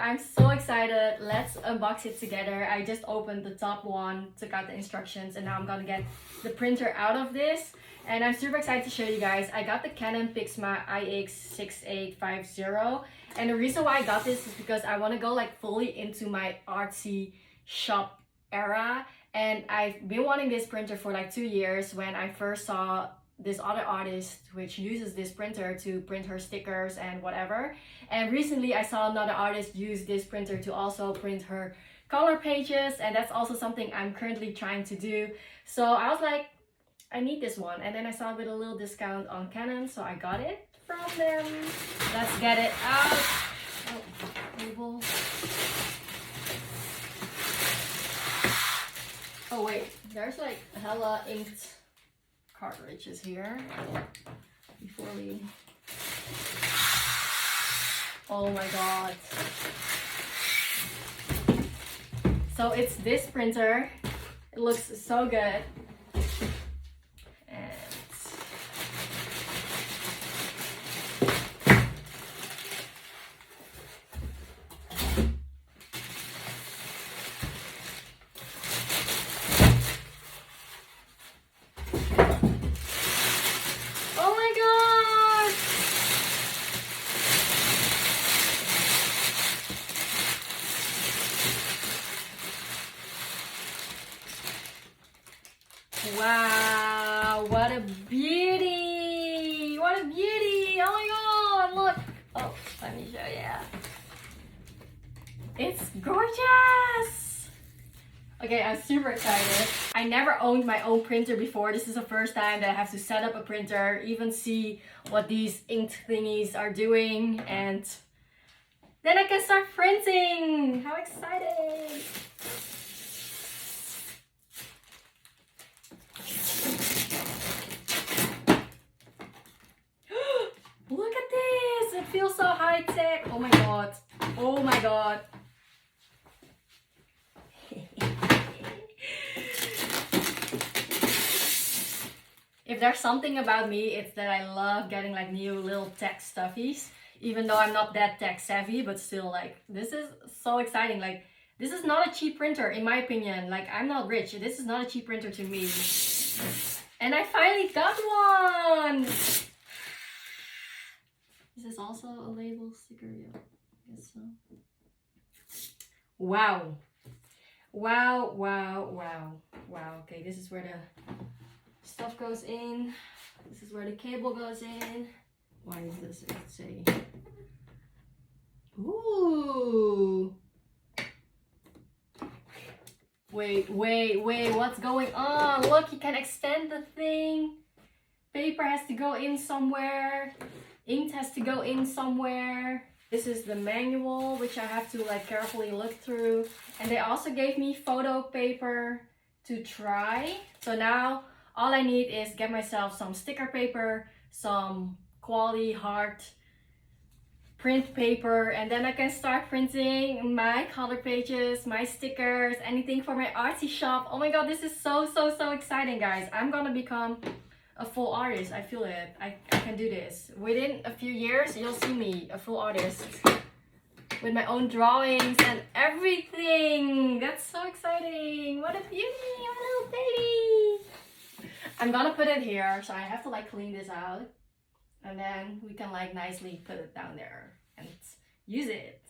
I'm so excited. Let's unbox it together. I just opened the top one, took out the instructions, and now I'm gonna get the printer out of this. And I'm super excited to show you guys. I got the Canon PIXMA IX6850. And the reason why I got this is because I want to go like fully into my artsy shop era. And I've been wanting this printer for like 2 years when I first saw this other artist which uses this printer to print her stickers and whatever. And recently I saw another artist use this printer to also print her color pages, and that's also something I'm currently trying to do. So I was like, I need this one, and then I saw with a little discount on Canon, so I got it from them. Let's get it out. Oh, label. Oh wait, there's like hella inked cartridges here before we... Oh my god. So it's this printer. It looks so good. Wow, what a beauty! What a beauty! Oh my god, look! Oh, let me show you. It's gorgeous! Okay, I'm super excited. I never owned my own printer before. This is the first time that I have to set up a printer, even see what these inked thingies are doing, and then I can start printing! How exciting! Look at this! It feels so high tech! Oh my god! Oh my god! If there's something about me, it's that I love getting like new little tech stuffies. Even though I'm not that tech savvy, but still, like, this is so exciting. Like, this is not a cheap printer in my opinion. Like, I'm not rich. This is not a cheap printer to me. And I finally got one! Is this also a label sticker? Yeah, I guess so. Wow. Wow, wow, wow. Wow. Okay, this is where the stuff goes in. This is where the cable goes in. Why does it say? Ooh. Wait, what's going on? Look, you can extend the thing. Paper has to go in somewhere. Ink has to go in somewhere. This is the manual, which I have to like carefully look through. And they also gave me photo paper to try. So now all I need is get myself some sticker paper, some quality hard print paper, and then I can start printing my color pages, my stickers, anything for my artsy shop. Oh my god, this is so exciting, guys. I'm gonna become a full artist. I feel it. I can do this. Within a few years, you'll see me a full artist with my own drawings and everything. That's so exciting. What a beauty, my little baby. I'm gonna put it here, so I have to like clean this out, and then we can like nicely put it down there and use it.